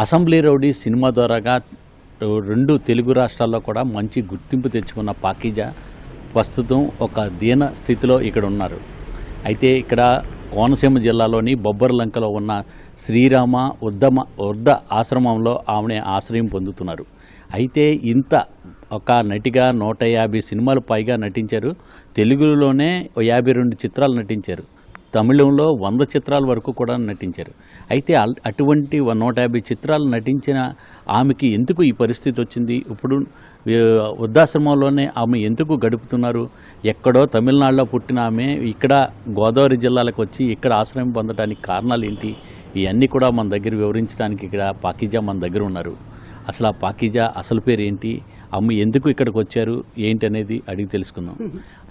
Assembly rowdy cinema ద్వారాగా రెండు తెలుగు రాష్ట్రాల్లో కూడా మంచి గుర్తింపు తెచ్చుకున్న పాకీజా ప్రస్తుతం ఒక దీన స్థితిలో ఇక్కడ ఉన్నారు. అయితే ఇక్కడ కోనసీమ జిల్లాలోని బొబ్బర్లంకలో ఉన్న శ్రీరామ వృద్ధ ఆశ్రమంలో ఆమె ఆశ్రయం పొందుతున్నారు. అయితే ఇంత ఒక నటిగా 150 సినిమాలు పైగా నటించారు. తెలుగులోనే 52 చిత్రాలు నటించారు. తమిళంలో 100 చిత్రాల వరకు కూడా నటించారు. అయితే అటువంటి 150 చిత్రాలు నటించిన ఆమెకి ఎందుకు ఈ పరిస్థితి వచ్చింది? ఇప్పుడు వృద్ధాశ్రమంలోనే ఆమె ఎందుకు గడుపుతున్నారు? ఎక్కడో తమిళనాడులో పుట్టిన ఆమె ఇక్కడ గోదావరి జిల్లాలకు వచ్చి ఇక్కడ ఆశ్రయం పొందడానికి కారణాలు ఏంటి? ఇవన్నీ కూడా మన దగ్గర వివరించడానికి ఇక్కడ పాకీజా మన దగ్గర ఉన్నారు. అసలు ఆ పాకీజా అసలు పేరు ఏంటి, అమ్మ ఎందుకు ఇక్కడికి వచ్చారు ఏంటి అనేది అడిగి తెలుసుకుందాం.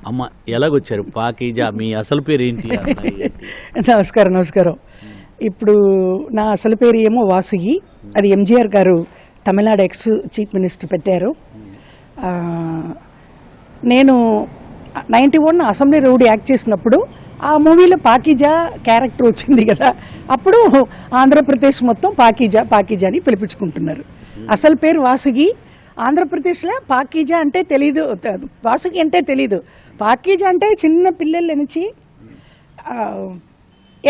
అమ్మ ఎలాగొచ్చారు? పాకీజా మీ అసలు పేరు ఏంటి? నమస్కారం. ఇప్పుడు నా అసలు పేరు ఏమో వాసుగి. అది ఎంజీఆర్ గారు తమిళనాడు ఎక్స్ చీఫ్ మినిస్టర్ పెట్టారు. నేను 91 అసెంబ్లీ రౌడీ యాక్ట్ చేసినప్పుడు ఆ మూవీలో పాకీజా క్యారెక్టర్ వచ్చింది కదా, అప్పుడు ఆంధ్రప్రదేశ్ మొత్తం పాకీజా అని పిలిపించుకుంటున్నారు. అసలు పేరు వాసుగి. ఆంధ్రప్రదేశ్లో పాకీజా అంటే తెలీదు, వాసుగి అంటే తెలీదు. పాకీజా అంటే చిన్న పిల్లల నుంచి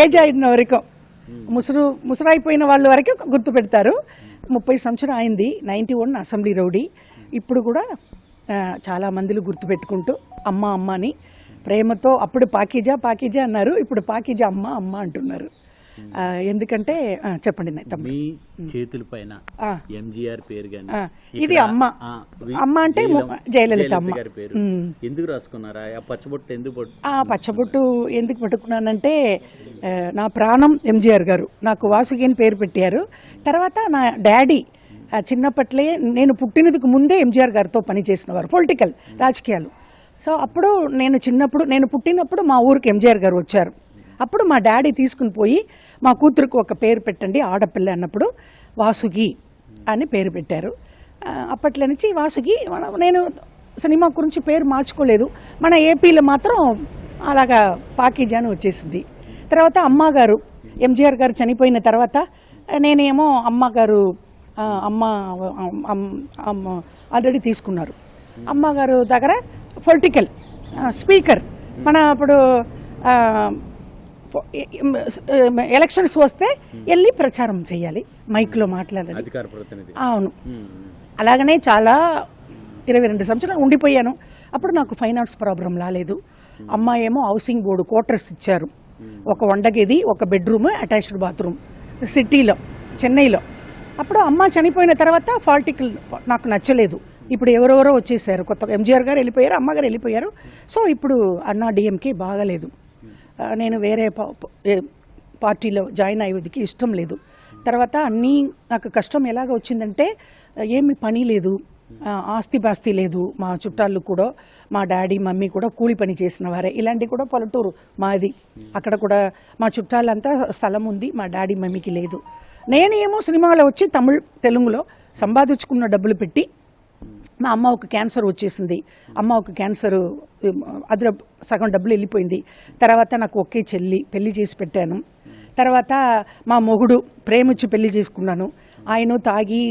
ఏజ్ అయిన వరకు ముసరైపోయిన వాళ్ళ వరకు గుర్తుపెడతారు. 30 సంవత్సరం అయింది 91 అసెంబ్లీ రౌడీ. ఇప్పుడు కూడా చాలా మందిలు గుర్తుపెట్టుకుంటూ అమ్మ అని ప్రేమతో, అప్పుడు పాకీజా అన్నారు, ఇప్పుడు పాకీజా అమ్మ అంటున్నారు. ఎందుకంటే చెప్పండి మీ చేతుల పైన ఎంజీఆర్ పేరు గాని ఇది అమ్మ అంటే జయలలిత అమ్మ పేరు ఎందుకు రాసుకున్నారా? పచ్చబొట్టు ఎందుకు? పచ్చబొట్టు ఎందుకు పట్టుకున్నానంటే నా ప్రాణం ఎంజీఆర్ గారు నాకు వాసుగి అని పేరు పెట్టారు. తర్వాత నా డాడీ చిన్నప్పట్లే, నేను పుట్టినందుకు ముందే ఎంజీఆర్ గారితో పనిచేసినవారు, పొలిటికల్ రాజకీయాలు. సో అప్పుడు నేను పుట్టినప్పుడు మా ఊరికి ఎంజీఆర్ గారు వచ్చారు. అప్పుడు మా డాడీ తీసుకుని పోయి మా కూతురుకు ఒక పేరు పెట్టండి ఆడపిల్ల అన్నప్పుడు వాసుగి అని పేరు పెట్టారు. అప్పట్లో నుంచి వాసుగి. నేను సినిమా గురించి పేరు మార్చుకోలేదు. మన ఏపీలో మాత్రం అలాగా పాకీజా అని వచ్చేసింది. తర్వాత అమ్మగారు ఎంజీఆర్ గారు చనిపోయిన తర్వాత నేనేమో అమ్మగారు ఆల్రెడీ తీసుకున్నారు. అమ్మగారు దగ్గర పొలిటికల్ స్పీకర్, మన అప్పుడు ఎలక్షన్స్ వస్తే వెళ్ళి ప్రచారం చేయాలి, మైక్లో మాట్లాడాలి. అవును, అలాగనే చాలా 22 సంవత్సరాలు ఉండిపోయాను. అప్పుడు నాకు ఫైనాన్స్ ప్రాబ్లం రాలేదు. అమ్మ ఏమో హౌసింగ్ బోర్డు క్వార్టర్స్ ఇచ్చారు, ఒక వంటగది, ఒక బెడ్రూమ్, అటాచ్డ్ బాత్రూమ్ సిటీలో, చెన్నైలో. అప్పుడు అమ్మ చనిపోయిన తర్వాత పాలిటికల్ నాకు నచ్చలేదు. ఇప్పుడు ఎవరెవరో వచ్చేసారు, కొత్తగా ఎంజీఆర్ గారు వెళ్ళిపోయారు, అమ్మగారు వెళ్ళిపోయారు. సో ఇప్పుడు అన్నా డిఎంకే బాగలేదు. నేను వేరే పార్టీలో జాయిన్ అయ్యేదికి ఇష్టం లేదు. తర్వాత నాకు కష్టం ఎలాగ వచ్చిందంటే, ఏమి పని లేదు, ఆస్తి లేదు. మా చుట్టాలు కూడా, మా డాడీ మమ్మీ కూడా కూలి పని చేసిన వారే. ఇలాంటి కూడా పల్లెటూరు మాది. అక్కడ కూడా మా చుట్టాలంతా స్థలం ఉంది, మా డాడీ మమ్మీకి లేదు. నేనేమో సినిమాలో వచ్చి తెలుగులో సంపాదించుకున్న డబ్బులు పెట్టి, మా అమ్మ ఒక క్యాన్సర్ వచ్చేసింది. అమ్మ ఒక క్యాన్సర్, అది సగం డబ్బులు వెళ్ళిపోయింది. తర్వాత నాకు ఒకే చెల్లి, పెళ్లి చేసి పెట్టాను. తర్వాత మా మొగుడు ప్రేమించి పెళ్లి చేసుకున్నాను. ఆయన తాగి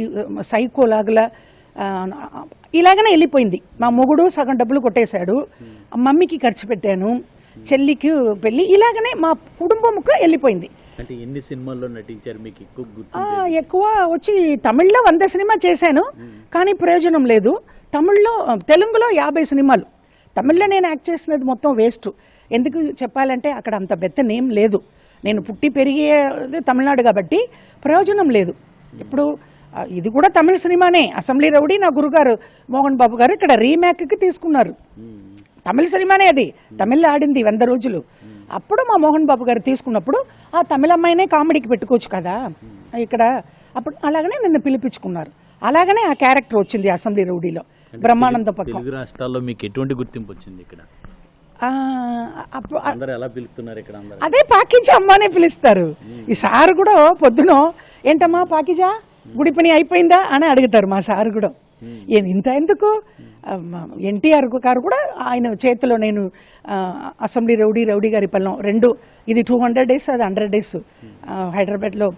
సైకోలాగులా ఇలాగనే వెళ్ళిపోయింది. మా మొగుడు సగం డబ్బులు కొట్టేశాడు. మమ్మీకి ఖర్చు పెట్టాను, చెల్లికి పెళ్లి, ఇలాగనే మా కుటుంబంకు వెళ్ళిపోయింది. అంటే ఎన్ని సినిమాల్లో నటించారు? మీకు ఎక్కువ వచ్చి తమిళ్లో 100 సినిమా చేశాను, కానీ ప్రయోజనం లేదు. తెలుగులో 50 సినిమాలు. తమిళ్లో నేను యాక్ట్ చేసినది మొత్తం వేస్ట్. ఎందుకు చెప్పాలంటే అక్కడ అంత పెద్ద నేమ్ లేదు. నేను పుట్టి పెరిగేది తమిళనాడు కాబట్టి ప్రయోజనం లేదు. ఇప్పుడు ఇది కూడా తమిళ సినిమానే. అసెంబ్లీ రౌడీ నా గురుగారు మోహన్ బాబు గారు ఇక్కడ రీమేక్కి తీసుకున్నారు. తమిళ సినిమానే, అది తమిళ్లో ఆడింది 100 రోజులు. అప్పుడు మా మోహన్ బాబు గారు తీసుకున్నప్పుడు ఆ తమిళ అమ్మాయినే కామెడీకి పెట్టుకోవచ్చు కదా ఇక్కడ. అప్పుడు అలాగనే నన్ను పిలిపించుకున్నారు. అలాగనే ఆ క్యారెక్టర్ వచ్చింది అసెంబ్లీ రౌడీలో. బ్రహ్మానంద పక్కన. తెలుగు రాష్ట్రాల్లో మీకు ఎటువంటి గుర్తింపు వచ్చింది ఇక్కడ? అదే పాకీజా అమ్మానే పిలుస్తారు. ఈ సార్ కూడా పొద్దున ఏంటమ్మా పాకీజా గుడి పని అయిపోయిందా అని అడుగుతారు మా సార్ కూడా. ఇంత ఎందుకు? ఎన్టీఆర్ గారు కూడా ఆయన చేతిలో నేను అసెంబ్లీ రౌడీ గారి పల్లం 2, ఇది 200 days, అది 100 days హైదరాబాద్లో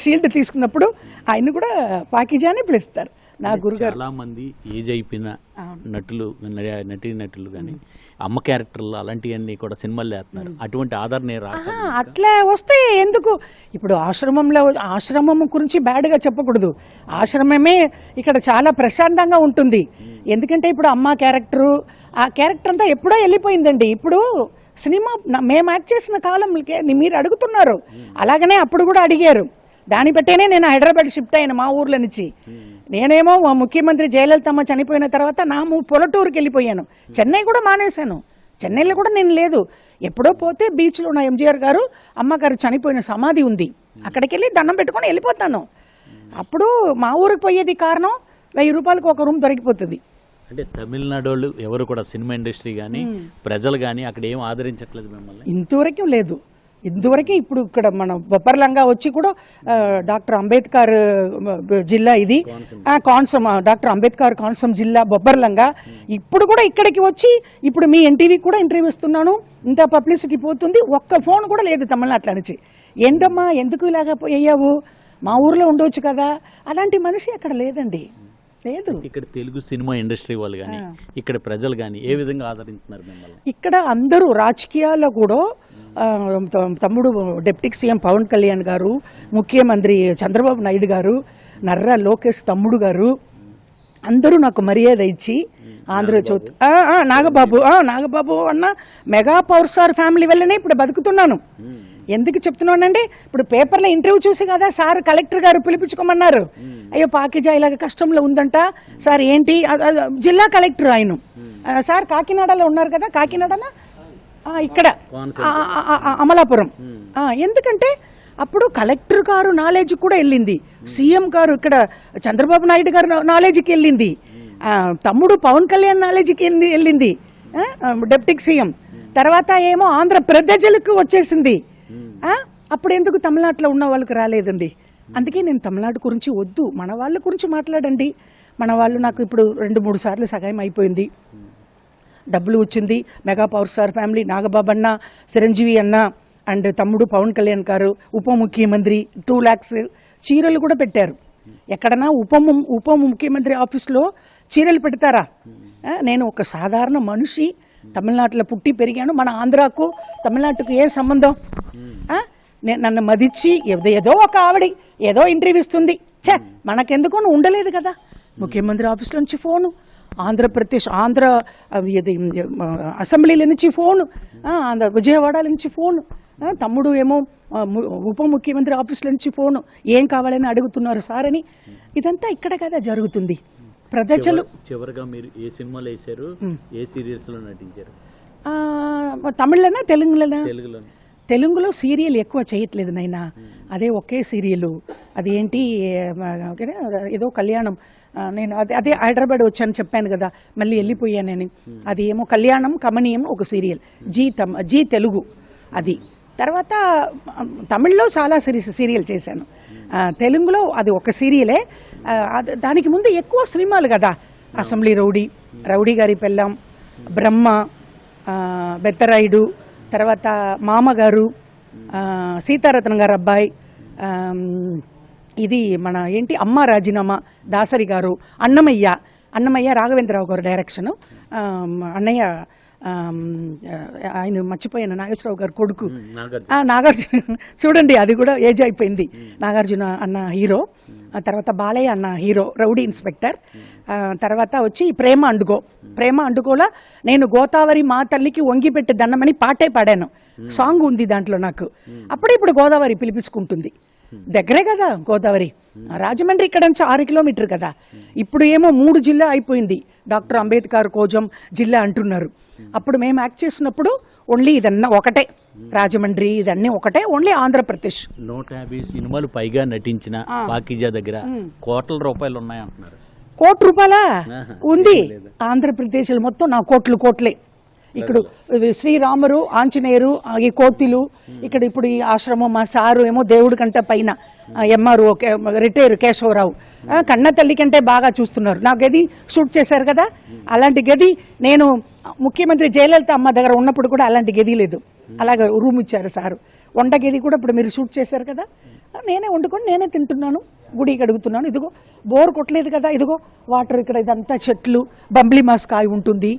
షీల్డ్ తీసుకున్నప్పుడు ఆయన కూడా పాకిజానే పిలుస్తారు నా గురుగారు. చాలా మంది ఏజ్ అయిపోయిన నటులు కానీ అమ్మ క్యారెక్టర్లు అలాంటివన్నీ కూడా సినిమాలు వేస్తున్నారు. అటువంటి ఆదరణ అట్లా వస్తే ఎందుకు? ఇప్పుడు ఆశ్రమం గురించి బ్యాడ్గా చెప్పకూడదు. ఆశ్రమమే ఇక్కడ చాలా ప్రశాంతంగా ఉంటుంది. ఎందుకంటే ఇప్పుడు అమ్మ క్యారెక్టరు, ఆ క్యారెక్టర్ అంతా ఎప్పుడో వెళ్ళిపోయిందండి. ఇప్పుడు సినిమా మేము యాక్ట్ చేసిన కాలంకే మీరు అడుగుతున్నారు, అలాగనే అప్పుడు కూడా అడిగారు. దాన్ని బట్టేనే నేను హైదరాబాద్ షిఫ్ట్ అయ్యాను మా ఊర్ల నుంచి. నేనేమో ముఖ్యమంత్రి జయలలితమ్మ చనిపోయిన తర్వాత నా పొలటూరుకి వెళ్ళిపోయాను. చెన్నై కూడా మానేశాను. చెన్నైలో కూడా నేను లేదు. ఎప్పుడో పోతే బీచ్లో ఉన్న ఎంజీఆర్ గారు అమ్మగారు చనిపోయిన సమాధి ఉంది, అక్కడికి వెళ్ళి దండం పెట్టుకొని వెళ్ళిపోతాను. అప్పుడు మా ఊరికి పోయేది కారణం 1000 రూపాయలకు ఒక రూమ్ దొరికిపోతుంది. అంటే తమిళనాడు వాళ్ళు ఎవరు కూడా సినిమా ఇండస్ట్రీ కానీ ప్రజలు కానీ అక్కడ ఏం ఆదరించట్లేదు మిమ్మల్ని? ఇంతవరకు లేదు. ఇంతవరకే ఇప్పుడు ఇక్కడ మన బొప్పర్లంగా వచ్చి కూడా డాక్టర్ అంబేద్కర్ జిల్లా ఇది కోనసీమ, డాక్టర్ అంబేద్కర్ కోనసీమ జిల్లా బొప్పర్లంగా. ఇప్పుడు కూడా ఇక్కడికి వచ్చి ఇప్పుడు మీ ఎన్టీవీకి కూడా ఇంటర్వ్యూ ఇస్తున్నాను. ఇంత పబ్లిసిటీ పోతుంది, ఒక్క ఫోన్ కూడా లేదు తమిళనాట్ల నుంచి. ఏంటమ్మా ఎందుకు ఇలాగా అయ్యావు, మా ఊర్లో ఉండవచ్చు కదా. అలాంటి మనిషి అక్కడ లేదండి, లేదు. ఇక్కడ తెలుగు సినిమా ఇండస్ట్రీ వాళ్ళు కానీ ఇక్కడ ప్రజలు కానీ ఏ విధంగా ఆదరించున్నారు మిమ్మల్ని? ఇక్కడ అందరూ రాజకీయాల్లో కూడా తమ్ముడు డిప్యూటీ సీఎం పవన్ కళ్యాణ్ గారు, ముఖ్యమంత్రి చంద్రబాబు నాయుడు గారు, నర్రా లోకేష్ తమ్ముడు గారు అందరూ నాకు మర్యాద ఇచ్చి ఆంధ్రజ్యోతి నాగబాబు అన్న మెగా పవర్ స్టార్ ఫ్యామిలీ వల్లనే ఇప్పుడు బతుకుతున్నాను. ఎందుకు చెప్తున్నానండి, ఇప్పుడు పేపర్లో ఇంటర్వ్యూ చూసి కదా సార్ కలెక్టర్ గారు పిలిపించుకోమన్నారు. అయ్యో పాకిజా ఇలాగ కష్టంలో ఉందంట సార్. ఏంటి జిల్లా కలెక్టర్ ఆయన సార్ కాకినాడలో ఉన్నారు కదా, కాకినాడనా ఇక్కడ అమలాపురం. ఎందుకంటే అప్పుడు కలెక్టర్ గారు నాలెడ్జ్ కూడా వెళ్ళింది, సీఎం గారు ఇక్కడ చంద్రబాబు నాయుడు గారు నాలెడ్జ్కి వెళ్ళింది, తమ్ముడు పవన్ కళ్యాణ్ నాలెడ్జ్కి వెళ్ళింది డిప్యూటీ సీఎం. తర్వాత ఏమో ఆంధ్ర ప్రజలకు వచ్చేసింది. అప్పుడు ఎందుకు తమిళనాడులో ఉన్న వాళ్ళకి రాలేదండి? అందుకే నేను తమిళనాడు గురించి వద్దు, మన వాళ్ళ గురించి మాట్లాడండి. మన వాళ్ళు నాకు ఇప్పుడు 2-3 సార్లు సహాయం అయిపోయింది, డబ్బులు వచ్చింది. Mega power star family Nagababu అన్న, చిరంజీవి అన్న అండ్ తమ్ముడు పవన్ కళ్యాణ్ గారు, ఉప ముఖ్యమంత్రి 2 lakhs చీరలు కూడా పెట్టారు. ఎక్కడన్నా ఉప ముఖ్యమంత్రి ఆఫీస్లో చీరలు పెడతారా? నేను ఒక సాధారణ మనిషి, తమిళనాడులో పుట్టి పెరిగాను. మన ఆంధ్రాకు తమిళనాడుకు ఏ సంబంధం? నన్ను మదిచ్చి ఏదో ఒక ఆవిడ ఏదో ఇంటర్వ్యూ ఇస్తుంది, మనకెందుకు ఉండలేదు కదా. ముఖ్యమంత్రి ఆఫీస్ నుంచి ఫోను, ఆంధ్రప్రదేశ్ అసెంబ్లీల నుంచి ఫోను, విజయవాడ నుంచి ఫోను, తమ్ముడు ఏమో ఉప ముఖ్యమంత్రి ఆఫీసుల నుంచి ఫోను, ఏం కావాలని అడుగుతున్నారు సార్ అని. ఇదంతా ఇక్కడ కదా జరుగుతుంది. ప్రజలు చివరిగా మీరు ఏ సినిమాలో వేశారు, ఏ సీరియల్స్ లో నటించారు? తమిళనా తెలుగులోనా? తెలుగులో సీరియల్ ఎక్కువ చేయట్లేదు నైనా, అదే ఒకే సీరియల్. అది ఏంటి ఏదో కళ్యాణం, నేను అదే హైదరాబాద్ వచ్చాను చెప్పాను కదా, మళ్ళీ వెళ్ళిపోయానని. అది ఏమో కళ్యాణం కమనీయం ఒక సీరియల్, జీ తెలుగు అది. తర్వాత తమిళ్లో చాలా సీరియల్ చేశాను, తెలుగులో అది ఒక సీరియలే. దానికి ముందు ఎక్కువ సినిమాలు కదా, అసెంబ్లీ రౌడీ గారి పెళ్ళాం, బ్రహ్మ, బెత్తరాయుడు, తర్వాత మామగారు, సీతారత్నం గారు అబ్బాయి, ఇది మన ఏంటి అమ్మ రాజీనామా, దాసరి గారు, అన్నమయ్య రాఘవేంద్రరావు గారు డైరెక్షను. అన్నయ్య ఆయన మర్చిపోయాను, నాగేశ్వరరావు గారు కొడుకు నాగార్జున. చూడండి అది కూడా ఏజ్ అయిపోయింది. నాగార్జున అన్న హీరో, తర్వాత బాలయ్య అన్న హీరో, రౌడీ ఇన్స్పెక్టర్. తర్వాత వచ్చి ప్రేమ అండుకోలా నేను గోదావరి మా తల్లికి వంగిపెట్టి దండమని పాటే పాడాను, సాంగ్ ఉంది దాంట్లో నాకు. ఇప్పుడు గోదావరి పిలిపించుకుంటుంది, దగ్గరే కదా గోదావరి. రాజమండ్రి ఇక్కడ నుంచి 6 కిలోమీటర్ కదా. ఇప్పుడు ఏమో 3 జిల్లా అయిపోయింది, డాక్టర్ అంబేద్కర్ కోజం జిల్లా అంటున్నారు. అప్పుడు మేము యాక్ట్ చేసినప్పుడు ఓన్లీ ఇదన్నా ఒకటే, రాజమండ్రి ఇదన్నీ ఒకటే, ఓన్లీ ఆంధ్రప్రదేశ్. 150 సినిమాలు పైగా నటించిన పాకిజా దగ్గర కోట్ల రూపాయలు ఉన్నాయంటున్నారు. కోటి రూపాయలా ఉంది ఆంధ్రప్రదేశ్ మొత్తం, నా కోట్లే. ఇక్కడ శ్రీరామురు, ఆంజనేయురు, ఈ కోతిలు ఇక్కడ. ఇప్పుడు ఈ ఆశ్రమం మా సారు ఏమో దేవుడి కంటే పైన ఎంఆర్ఓ రిటైర్ కేశవరావు, కన్న తల్లి కంటే బాగా చూస్తున్నారు. నా గది షూట్ చేశారు కదా, అలాంటి గది నేను ముఖ్యమంత్రి జయలలిత అమ్మ దగ్గర ఉన్నప్పుడు కూడా అలాంటి గది లేదు, అలాగే రూమ్ ఇచ్చారు సారు. వంట గది కూడా ఇప్పుడు మీరు షూట్ చేశారు కదా, నేనే వండుకొని నేనే తింటున్నాను, గుడి కడుగుతున్నాను. ఇదిగో బోర్ కొట్టలేదు కదా, ఇదిగో వాటర్ ఇక్కడ ఇదంతా చెట్లు, బంబ్లీ మాస్ కాయ ఉంటుంది,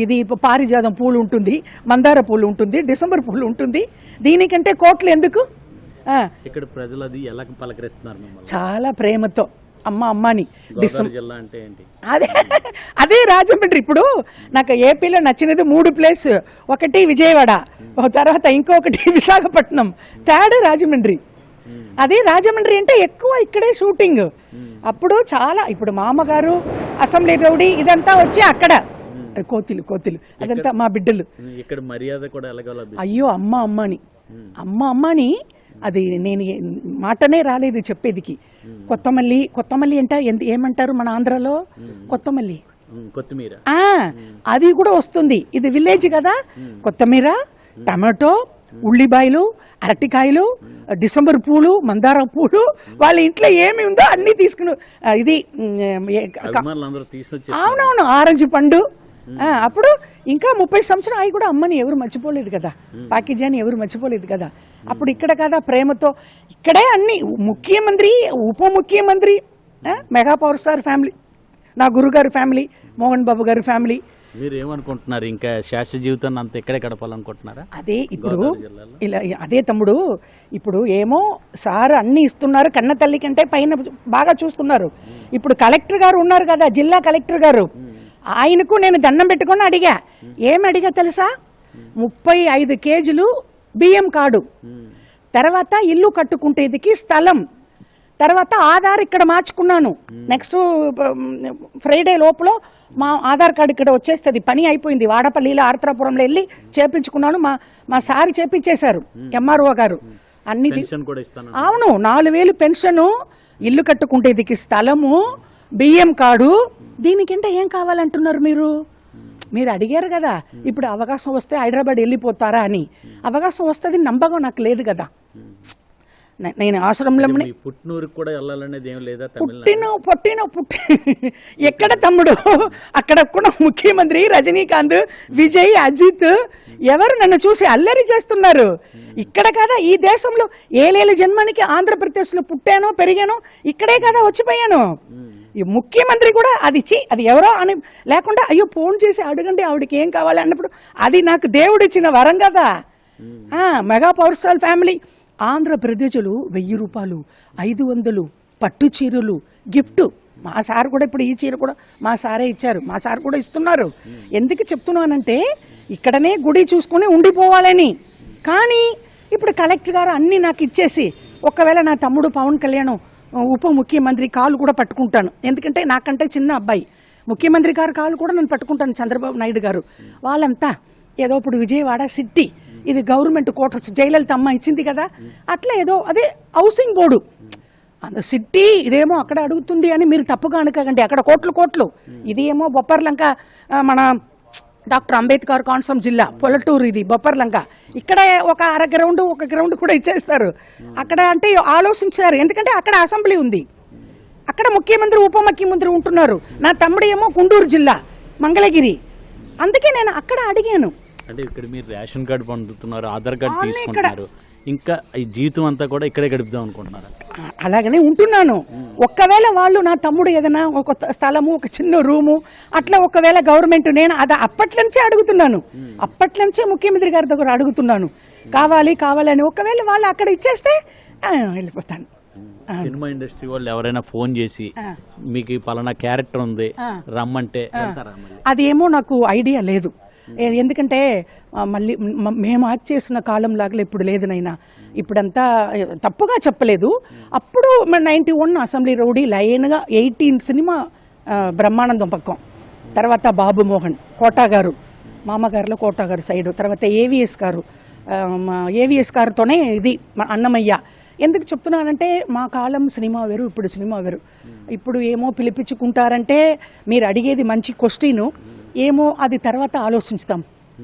ఇది పారిజాతం పూలు ఉంటుంది, మందార పూలు ఉంటుంది, డిసెంబర్ పూలు ఉంటుంది. దీనికంటే కోట్లు ఎందుకు? ఇక్కడ ప్రజలు అది ఎలా పలకరిస్తున్నారు మిమ్మల్ని? చాలా ప్రేమతో అమ్మ అమ్మని. జిల్లా అంటే ఏంటి? అదే రాజమండ్రి. ఇప్పుడు నాకు ఏపీలో నచ్చినది 3 ప్లేస్. ఒకటి విజయవాడ, తర్వాత ఇంకొకటి విశాఖపట్నం, థర్డ్ రాజమండ్రి. అది రాజమండ్రి అంటే ఎక్కువ ఇక్కడే షూటింగ్. అప్పుడు చాలా, ఇప్పుడు మామగారు అసెంబ్లీ రౌడీ ఇదంతా వచ్చి అక్కడ కోతిలు అదంతా మా బిడ్డలు. ఇక్కడ మర్యాద కూడా అయ్యో అమ్మ అమ్మని అది నేను మాటనే రాలేదు చెప్పేదికి. కొత్తమల్లి అంటే ఏమంటారు మన ఆంధ్రాలో? కొత్తమల్లి, కొత్తిమీర. అది కూడా వస్తుంది. ఇది విలేజ్ కదా. కొత్తిమీర, టమాటో, ఉల్లిపాయలు, అరటికాయలు, డిసెంబర్ పూలు, మందార పూలు, వాళ్ళ ఇంట్లో ఏమి ఉందో అన్ని తీసుకుని, ఇది అవునవును ఆరెంజ్ పండు. అప్పుడు ఇంకా 30 సంవత్సరం అవి కూడా అమ్మని ఎవరు మర్చిపోలేదు కదా, పాకిజాని ఎవరు మర్చిపోలేదు కదా. అప్పుడు ఇక్కడ కదా ప్రేమతో ఇక్కడే అన్ని, ముఖ్యమంత్రి, ఉప ముఖ్యమంత్రి, మెగా పవర్ స్టార్ ఫ్యామిలీ, నా గురుగారు ఫ్యామిలీ, మోహన్ బాబు గారి ఫ్యామిలీ. మీరు ఏమనుకుంటున్నారు? ఇంకా శాశ్వత జీవితాన్ని అంత ఇక్కడే గడపాలనుకుంటున్నారా? అదే ఇప్పుడు ఇలా, అదే తమ్ముడు, ఇప్పుడు ఏమో సార్ అన్ని ఇస్తున్నారు, కన్న తల్లి కంటే పైన బాగా చూస్తున్నారు. ఇప్పుడు కలెక్టర్ గారు ఉన్నారు కదా, జిల్లా కలెక్టర్ గారు, ఆయనకు నేను దండం పెట్టుకొని అడిగా. ఏమి అడిగా తెలుసా? 35 కేజీలు బియ్యం కార్డు, తర్వాత ఇల్లు కట్టుకుంటేదికి స్థలం, తర్వాత ఆధార్ ఇక్కడ మార్చుకున్నాను. నెక్స్ట్ ఫ్రైడే లోపల మా ఆధార్ కార్డు ఇక్కడ వచ్చేస్తుంది. పని అయిపోయింది. వాడపల్లిలో ఆర్త్రాపురంలో వెళ్ళి చేపించుకున్నాను. మా సార్ చేపించేశారు, ఎంఆర్ఓ గారు. అన్ని అవును, 4000 పెన్షను, ఇల్లు కట్టుకుంటేదికి స్థలము, బియ్యం కార్డు. దీనికంటే ఏం కావాలంటున్నారు మీరు అడిగారు కదా. ఇప్పుడు అవకాశం వస్తే హైదరాబాద్ వెళ్ళిపోతారా అని. అవకాశం వస్తుంది నమ్మకం నాకు లేదు కదా. నేను ఆశ్రమంలో ఎక్కడ తమ్ముడు, అక్కడ కూడా ముఖ్యమంత్రి రజనీకాంత్, విజయ్, అజిత్ ఎవరు నన్ను చూసి అల్లరి చేస్తున్నారు. ఇక్కడ కదా ఈ దేశంలో ఏలేళ్ళ జన్మానికి ఆంధ్రప్రదేశ్లో పుట్టానో పెరిగానో, ఇక్కడే కదా వచ్చిపోయాను. ఈ ముఖ్యమంత్రి కూడా అది ఎవరో అని లేకుండా అయ్యో ఫోన్ చేసి అడగండి ఆవిడకి ఏం కావాలి అన్నప్పుడు, అది నాకు దేవుడిచ్చిన వరం కదా. మెగా పవర్ స్టార్ ఫ్యామిలీ ఆంధ్రప్రదేశ్లో 1000 రూపాయలు, 500 పట్టు చీరలు గిఫ్ట్. మా సార్ కూడా ఇప్పుడు ఈ చీర కూడా మా సారే ఇచ్చారు, మా సార్ కూడా ఇస్తున్నారు. ఎందుకు చెప్తున్నానంటే ఇక్కడనే గుడి చూసుకుని ఉండిపోవాలని. కానీ ఇప్పుడు కలెక్టర్ గారు అన్నీ నాకు ఇచ్చేసి, ఒకవేళ నా తమ్ముడు పవన్ కళ్యాణ్ ఉప ముఖ్యమంత్రి కాలు కూడా పట్టుకుంటాను. ఎందుకంటే నాకంటే చిన్న అబ్బాయి, ముఖ్యమంత్రి గారు కాలు కూడా నేను పట్టుకుంటాను. చంద్రబాబు నాయుడు గారు వాళ్ళంతా ఏదో ఇప్పుడు విజయవాడ సిటీ, ఇది గవర్నమెంట్ క్వార్టర్స్, జయలలిత అమ్మ ఇచ్చింది కదా, అట్లా ఏదో అదే హౌసింగ్ బోర్డు సిటీ, ఇదేమో అక్కడ అడుగుతుంది అని మీరు తప్పుగా అనుకోకండి. అక్కడ కోట్లు. ఇది ఏమో బొప్పర్లంక, మన డాక్టర్ అంబేద్కర్ కోనసీమ జిల్లా పొలటూరు, ఇది బొప్పర్లంక. ఇక్కడ ఒక ఒక గ్రౌండ్ కూడా ఇచ్చేస్తారు. అక్కడ అంటే ఆలోచించారు, ఎందుకంటే అక్కడ అసెంబ్లీ ఉంది, అక్కడ ముఖ్యమంత్రి ఉప ముఖ్యమంత్రి ఉంటున్నారు. నా తమ్ముడు ఏమో గుంటూరు జిల్లా మంగళగిరి. అందుకే నేను అక్కడ అడిగాను. అంటే ఇక్కడ మీరు రేషన్ కార్డు పొందుతున్నారు, ఆధార్ కార్డు తీసుకుంటున్నారు, ఇంకా ఈ జీవితం అంతా కూడా ఇక్కడే గడుపుదాం అనుకుంటున్నారు. అలాగనే ఉంటున్నాను. ఒక్కవేళ వాళ్ళు నా తమ్ముడు ఏదైనా ఒక స్థలము, ఒక చిన్న రూము అట్లా ఒకవేళ గవర్నమెంట్, నేను అది అప్పటి నుంచే అడుగుతున్నాను, అప్పటి నుంచే ముఖ్యమంత్రి గారి దగ్గర అడుగుతున్నాను, కావాలి అని. ఒకవేళ వాళ్ళు అక్కడ ఇచ్చేస్తే వెళ్ళిపోతాను. సినిమా ఇండస్ట్రీ వాళ్ళు ఎవరైనా ఫోన్ చేసి మీకు పలానా క్యారెక్టర్ ఉంది రమ్మంటే అదేమో నాకు ఐడియా లేదు. ఎందుకంటే మళ్ళీ మేము యాక్ట్ చేసిన కాలం లాగా ఇప్పుడు లేదు నైనా. ఇప్పుడంతా తప్పుగా చెప్పలేదు. అప్పుడు 91 అసెంబ్లీ రౌడీ లైన్గా 18 సినిమా, బ్రహ్మానందం పక్కం, తర్వాత బాబు మోహన్, కోటా గారు, మామగారులో కోటా గారు సైడు, తర్వాత ఏవిఎస్ గారితోనే ఇది అన్నమయ్య. ఎందుకు చెప్తున్నానంటే మా కాలం సినిమా వేరు, ఇప్పుడు సినిమా వేరు. ఇప్పుడు ఏమో పిలిపించుకుంటారంటే మీరు అడిగేది మంచి క్వశ్చన్, ఏమో అది తర్వాత ఆలోచిస్తాం.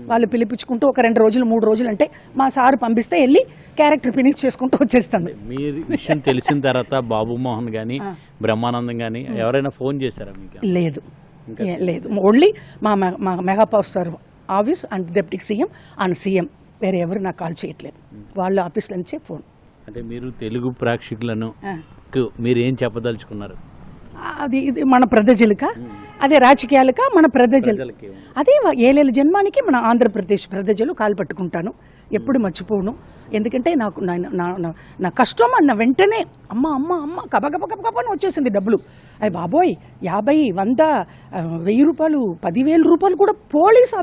వాళ్ళు పిలిపించుకుంటూ ఒక 2 రోజులు 3 రోజులు అంటే మా సారు పంపిస్తే వెళ్ళి క్యారెక్టర్ ఫినిష్ చేసుకుంటూ వచ్చేస్తాను. మీరు విషయం తెలిసిన తర్వాత బాబు మోహన్ కానీ బ్రహ్మానందం కానీ ఎవరైనా ఫోన్ చేశారా మీకు? లేదు. ఓన్లీ మా mega power star office and deputy CM and CM, వేరే ఎవరు నాకు కాల్ చేయట్లేదు. వాళ్ళ ఆఫీస్ నుంచే ఫోన్. అంటే మీరు తెలుగు ప్రేక్షకులను ఆ. మీరు ఏం చెప్పదలుచుకున్నారు? అది ఇది మన ప్రజలక, అదే రాజకీయాలక మన ప్రజలు, ప్రజలకి అదే ఏలేళ్ళ జన్మానికి మన ఆంధ్రప్రదేశ్ ప్రజలు కాలు పట్టుకుంటాను, ఎప్పుడు మర్చిపోను. ఎందుకంటే నాకు నా కష్టం అన్న వెంటనే అమ్మ అమ్మ అమ్మ కబగబని వచ్చేసింది డబ్బులు. అయ్యి బాబోయ్, 50, 100, 1000 రూపాయలు, 10,000 రూపాయలు కూడా పోలీస్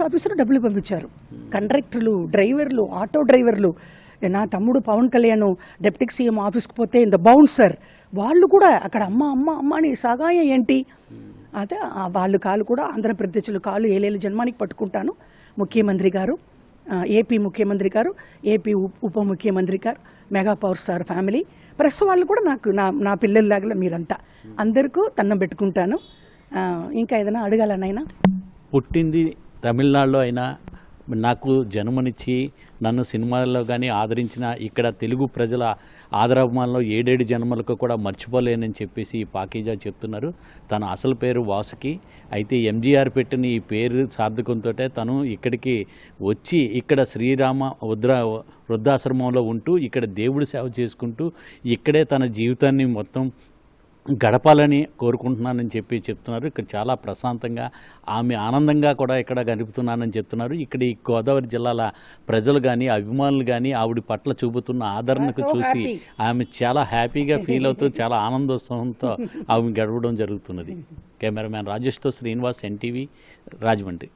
ఆఫీసరు డబ్బులు పంపించారు. కండక్టర్లు, డ్రైవర్లు, ఆటో డ్రైవర్లు, నా తమ్ముడు పవన్ కళ్యాణ్ డిప్యూటీ సీఎం ఆఫీస్కి పోతే ఇంత బౌన్సర్ వాళ్ళు కూడా అక్కడ అమ్మ అమ్మ అమ్మ అని సాగాయ ఏంటి, అదే వాళ్ళు కాలు కూడా ఆంధ్రప్రదేశ్లో కాలు ఏలేళ్ళ జన్మానికి పట్టుకుంటాను. ముఖ్యమంత్రి గారు, ఏపీ ముఖ్యమంత్రి గారు, ఏపీ ఉప ముఖ్యమంత్రి గారు, mega power star family, press వాళ్ళు కూడా నాకు నా పిల్లల్లాగా మీరంతా అందరికీ దండం పెట్టుకుంటాను. ఇంకా ఏదైనా అడగాలనైనా? పుట్టింది తమిళనాడులో అయినా నాకు జన్మనిచ్చి నన్ను సినిమాల్లో కానీ ఆదరించిన ఇక్కడ తెలుగు ప్రజల ఆదరాభిమానంలో 7 జన్మలకు కూడా మర్చిపోలేనని చెప్పేసి ఈ పాకీజా చెప్తున్నారు. తన అసలు పేరు వాసుకి. అయితే ఎంజీఆర్ పెట్టిన ఈ పేరు సార్థకంతో తను ఇక్కడికి వచ్చి ఇక్కడ శ్రీరామ వృద్ధాశ్రమంలో ఉంటూ ఇక్కడ దేవుడి సేవ చేసుకుంటూ ఇక్కడే తన జీవితాన్ని మొత్తం గడపాలని కోరుకుంటున్నానని చెప్తున్నారు. ఇక్కడ చాలా ప్రశాంతంగా ఆమె ఆనందంగా కూడా ఇక్కడ గడుపుతున్నానని చెప్తున్నారు. ఇక్కడ ఈ గోదావరి జిల్లాల ప్రజలు కానీ అభిమానులు కానీ ఆవిడ పట్ల చూపుతున్న ఆదరణకు చూసి ఆమె చాలా హ్యాపీగా ఫీల్ అవుతూ చాలా ఆనందోత్సవంతో ఆమె గడపడం జరుగుతున్నది. కెమెరామ్యాన్ రాజేష్తో శ్రీనివాస్, ఎన్టీవీ, రాజమండ్రి.